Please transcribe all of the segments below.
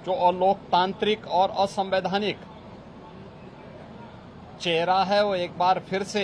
जो अलोकतांत्रिक और असंवैधानिक चेहरा है वो एक बार फिर से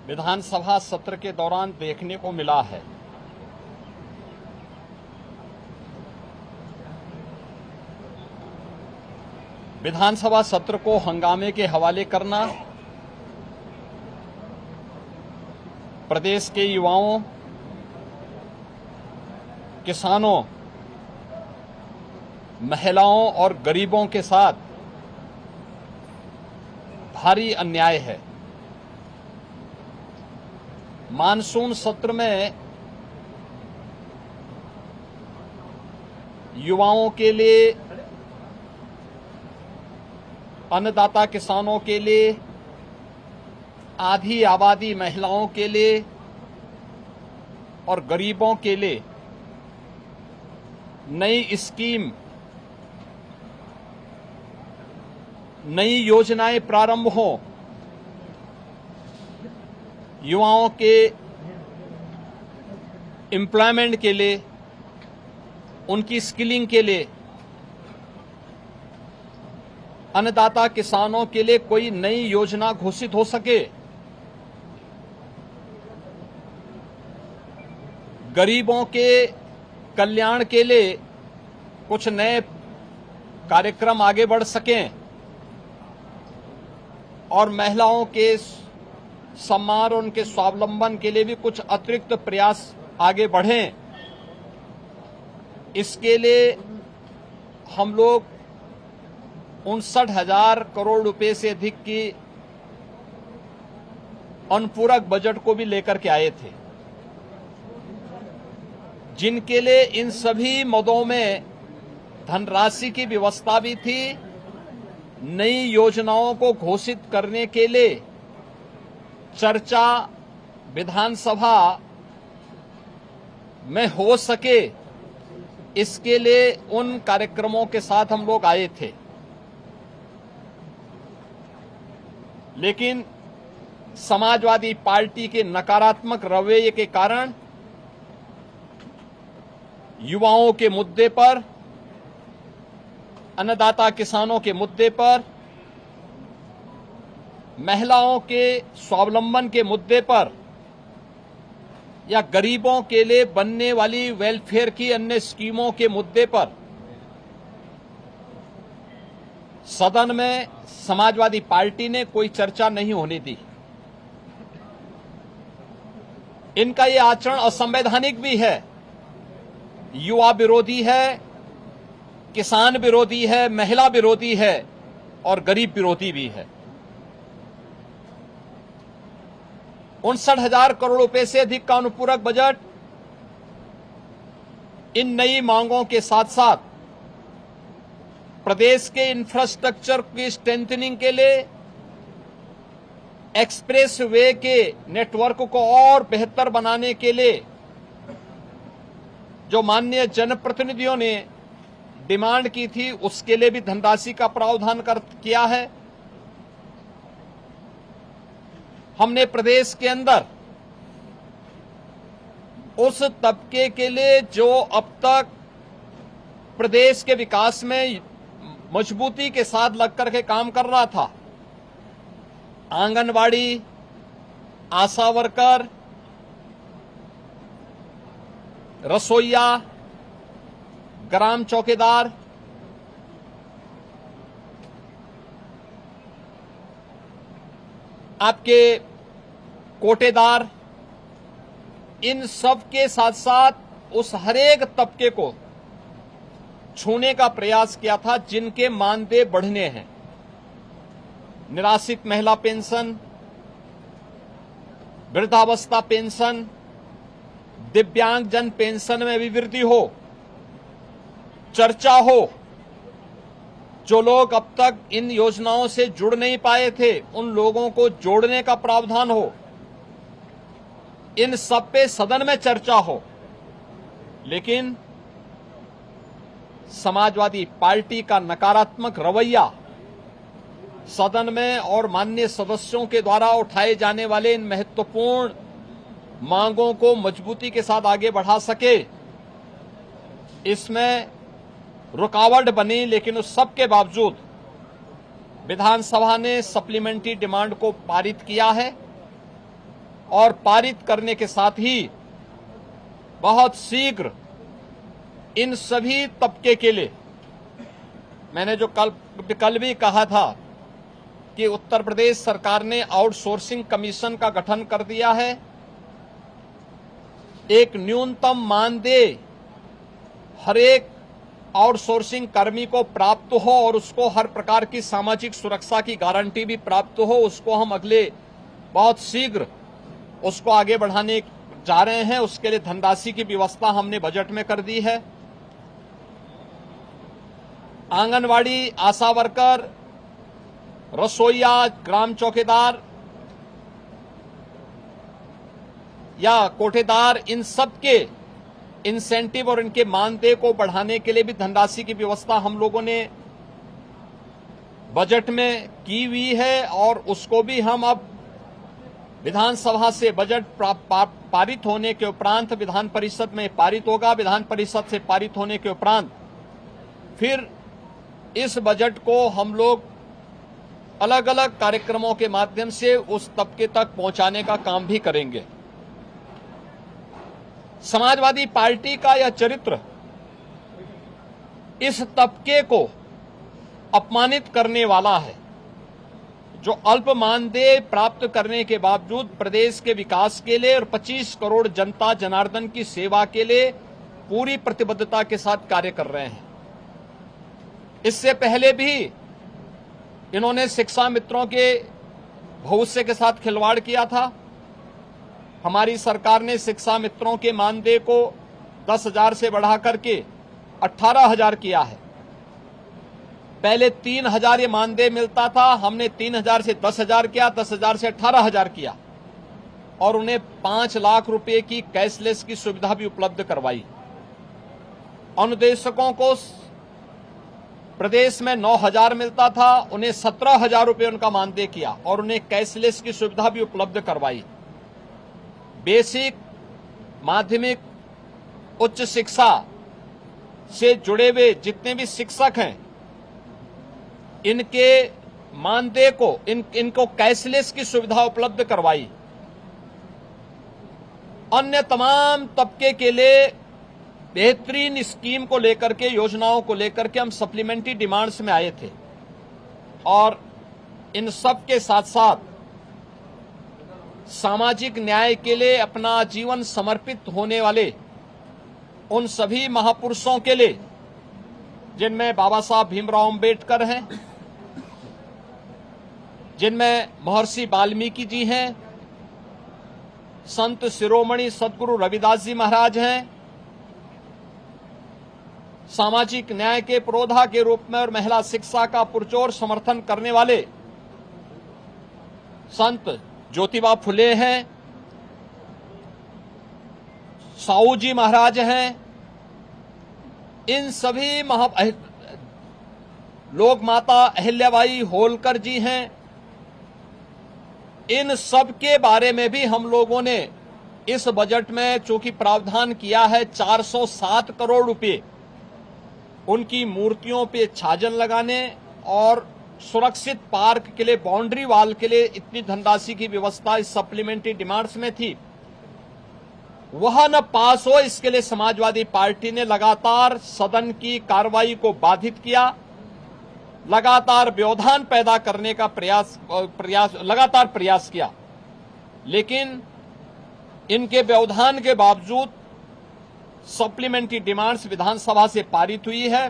विधानसभा सत्र के दौरान देखने को मिला है। विधानसभा सत्र को हंगामे के हवाले करना, प्रदेश के युवाओं, किसानों, महिलाओं और गरीबों के साथ भारी अन्याय है। मानसून सत्र में युवाओं के लिए, अन्नदाता किसानों के लिए, आधी आबादी महिलाओं के लिए और गरीबों के लिए नई स्कीम, नई योजनाएं प्रारंभ हों, युवाओं के एम्प्लॉयमेंट के लिए, उनकी स्किलिंग के लिए, अन्नदाता किसानों के लिए कोई नई योजना घोषित हो सके, गरीबों के कल्याण के लिए कुछ नए कार्यक्रम आगे बढ़ सकें और महिलाओं के सम्मान और उनके स्वावलंबन के लिए भी कुछ अतिरिक्त प्रयास आगे बढ़ें। इसके लिए हम लोग 59,000 करोड़ रुपए से अधिक की अनुपूरक बजट को भी लेकर के आए थे, जिनके लिए इन सभी मदों में धनराशि की व्यवस्था भी थी। नई योजनाओं को घोषित करने के लिए चर्चा विधानसभा में हो सके, इसके लिए उन कार्यक्रमों के साथ हम लोग आए थे। लेकिन समाजवादी पार्टी के नकारात्मक रवैये के कारण युवाओं के मुद्दे पर, अन्नदाता किसानों के मुद्दे पर, महिलाओं के स्वावलंबन के मुद्दे पर या गरीबों के लिए बनने वाली वेलफेयर की अन्य स्कीमों के मुद्दे पर सदन में समाजवादी पार्टी ने कोई चर्चा नहीं होने दी। इनका ये आचरण असंवैधानिक भी है, युवा विरोधी है, किसान विरोधी है, महिला विरोधी है और गरीब विरोधी भी है। 59,000 करोड़ रुपए से अधिक का अनुपूरक बजट इन नई मांगों के साथ साथ प्रदेश के इंफ्रास्ट्रक्चर की स्ट्रेंथनिंग के लिए, एक्सप्रेस वे के नेटवर्क को और बेहतर बनाने के लिए जो माननीय जनप्रतिनिधियों ने डिमांड की थी, उसके लिए भी धनराशि का प्रावधान किया है। हमने प्रदेश के अंदर उस तबके के लिए जो अब तक प्रदेश के विकास में मजबूती के साथ लगकर के काम कर रहा था, आंगनवाड़ी, आशा वर्कर, रसोइया, ग्राम चौकीदार, आपके कोटेदार, इन सब के साथ साथ उस हरेक तबके को छूने का प्रयास किया था जिनके मानदेय बढ़ने हैं। निराश्रित महिला पेंशन, वृद्धावस्था पेंशन, दिव्यांगजन पेंशन में भी वृद्धि हो, चर्चा हो, जो लोग अब तक इन योजनाओं से जुड़ नहीं पाए थे उन लोगों को जोड़ने का प्रावधान हो, इन सब पे सदन में चर्चा हो। लेकिन समाजवादी पार्टी का नकारात्मक रवैया सदन में और माननीय सदस्यों के द्वारा उठाए जाने वाले इन महत्वपूर्ण मांगों को मजबूती के साथ आगे बढ़ा सके, इसमें रुकावट बनी, लेकिन उस सब के बावजूद विधानसभा ने सप्लीमेंट्री डिमांड को पारित किया है और पारित करने के साथ ही बहुत शीघ्र इन सभी तबके के लिए, मैंने जो कल भी कहा था कि उत्तर प्रदेश सरकार ने आउटसोर्सिंग कमीशन का गठन कर दिया है। एक न्यूनतम मानदेय हर एक आउटसोर्सिंग कर्मी को प्राप्त हो और उसको हर प्रकार की सामाजिक सुरक्षा की गारंटी भी प्राप्त हो, उसको हम अगले बहुत शीघ्र उसको आगे बढ़ाने जा रहे हैं। उसके लिए धनराशि की व्यवस्था हमने बजट में कर दी है। आंगनवाड़ी, आशा वर्कर, रसोइया, ग्राम चौकीदार या कोठेदार, इन सब के इंसेंटिव और इनके मानदेय को बढ़ाने के लिए भी धनराशि की व्यवस्था हम लोगों ने बजट में की हुई है और उसको भी हम अब विधानसभा से बजट पारित होने के उपरांत विधान परिषद में पारित होगा। विधान परिषद से पारित होने के उपरांत फिर इस बजट को हम लोग अलग अलग कार्यक्रमों के माध्यम से उस तबके तक पहुंचाने का काम भी करेंगे। समाजवादी पार्टी का यह चरित्र इस तबके को अपमानित करने वाला है, जो अल्प मानदेय प्राप्त करने के बावजूद प्रदेश के विकास के लिए और 25 करोड़ जनता जनार्दन की सेवा के लिए पूरी प्रतिबद्धता के साथ कार्य कर रहे हैं। इससे पहले भी इन्होंने शिक्षा मित्रों के भविष्य के साथ खिलवाड़ किया था। हमारी सरकार ने शिक्षा मित्रों के मानदेय को 10,000 से बढ़ा करके 18,000 किया है। पहले 3,000 ये मानदेय मिलता था, हमने 3,000 से 10,000 किया, 10,000 से 18,000 किया और उन्हें 5 लाख रुपए की कैशलेस की सुविधा भी उपलब्ध करवाई। अनुदेशकों को प्रदेश में 9,000 मिलता था, उन्हें 17,000 रुपए उनका मानदेय किया और उन्हें कैशलेस की सुविधा भी उपलब्ध करवाई। बेसिक, माध्यमिक, उच्च शिक्षा से जुड़े हुए जितने भी शिक्षक हैं, इनके मानदेय को इनको कैशलेस की सुविधा उपलब्ध करवाई। अन्य तमाम तबके के लिए बेहतरीन स्कीम को लेकर के, योजनाओं को लेकर के हम सप्लीमेंट्री डिमांड्स में आए थे और इन सब के साथ साथ सामाजिक न्याय के लिए अपना जीवन समर्पित होने वाले उन सभी महापुरुषों के लिए, जिनमें बाबा साहब भीमराव अंबेडकर हैं, जिनमें महर्षि वाल्मीकि जी हैं, संत शिरोमणि सदगुरु रविदास जी महाराज हैं, सामाजिक न्याय के पुरोधा के रूप में और महिला शिक्षा का पुरजोर समर्थन करने वाले संत ज्योतिबा फुले हैं, साहू जी महाराज हैं। इन सभी लोक माता अहिल्याबाई होलकर जी हैं। इन सब के बारे में भी हम लोगों ने इस बजट में चूंकि प्रावधान किया है 407 करोड़ रुपए उनकी मूर्तियों पे छाजन लगाने और सुरक्षित पार्क के लिए, बाउंड्री वॉल के लिए इतनी धनराशि की व्यवस्था इस सप्लीमेंट्री डिमांड्स में थी, वह न पास हो, इसके लिए समाजवादी पार्टी ने लगातार सदन की कार्रवाई को बाधित किया, लगातार व्यवधान पैदा करने का लगातार प्रयास किया। लेकिन इनके व्यवधान के बावजूद सप्लीमेंट्री डिमांड्स विधानसभा से पारित हुई है।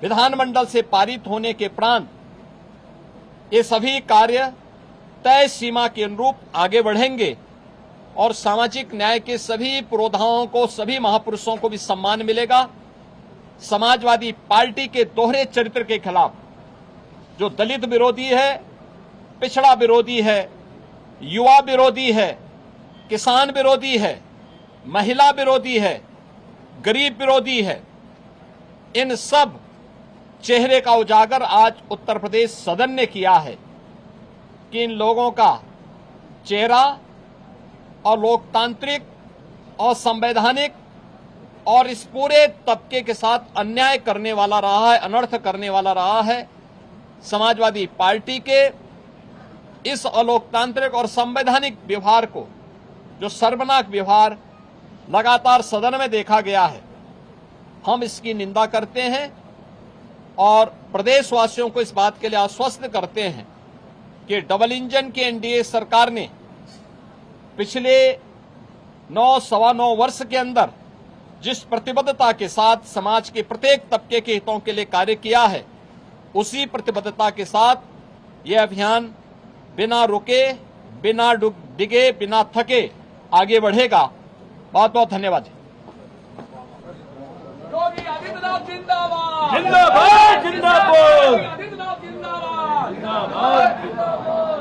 विधानमंडल से पारित होने के उपरांत ये सभी कार्य तय सीमा के अनुरूप आगे बढ़ेंगे और सामाजिक न्याय के सभी पुरोधाओं को, सभी महापुरुषों को भी सम्मान मिलेगा। समाजवादी पार्टी के दोहरे चरित्र के खिलाफ, जो दलित विरोधी है, पिछड़ा विरोधी है, युवा विरोधी है, किसान विरोधी है, महिला विरोधी है, गरीब विरोधी है, इन सब चेहरे का उजागर आज उत्तर प्रदेश सदन ने किया है कि इन लोगों का चेहरा और लोकतांत्रिक और संवैधानिक और इस पूरे तबके के साथ अन्याय करने वाला रहा है, अनर्थ करने वाला रहा है। समाजवादी पार्टी के इस अलोकतांत्रिक और संवैधानिक व्यवहार को, जो शर्मनाक व्यवहार लगातार सदन में देखा गया है, हम इसकी निंदा करते हैं और प्रदेशवासियों को इस बात के लिए आश्वस्त करते हैं कि डबल इंजन की एनडीए सरकार ने पिछले 9-9.25 वर्ष के अंदर जिस प्रतिबद्धता के साथ समाज के प्रत्येक तबके के हितों के लिए कार्य किया है, उसी प्रतिबद्धता के साथ यह अभियान बिना रुके, बिना डिगे, बिना थके आगे बढ़ेगा। बहुत बहुत धन्यवाद। योगी आदित्यनाथ जिंदाबाद जिंदाबाद जिंदाबाद आदित्यनाथ जिंदाबाद जिंदाबाद।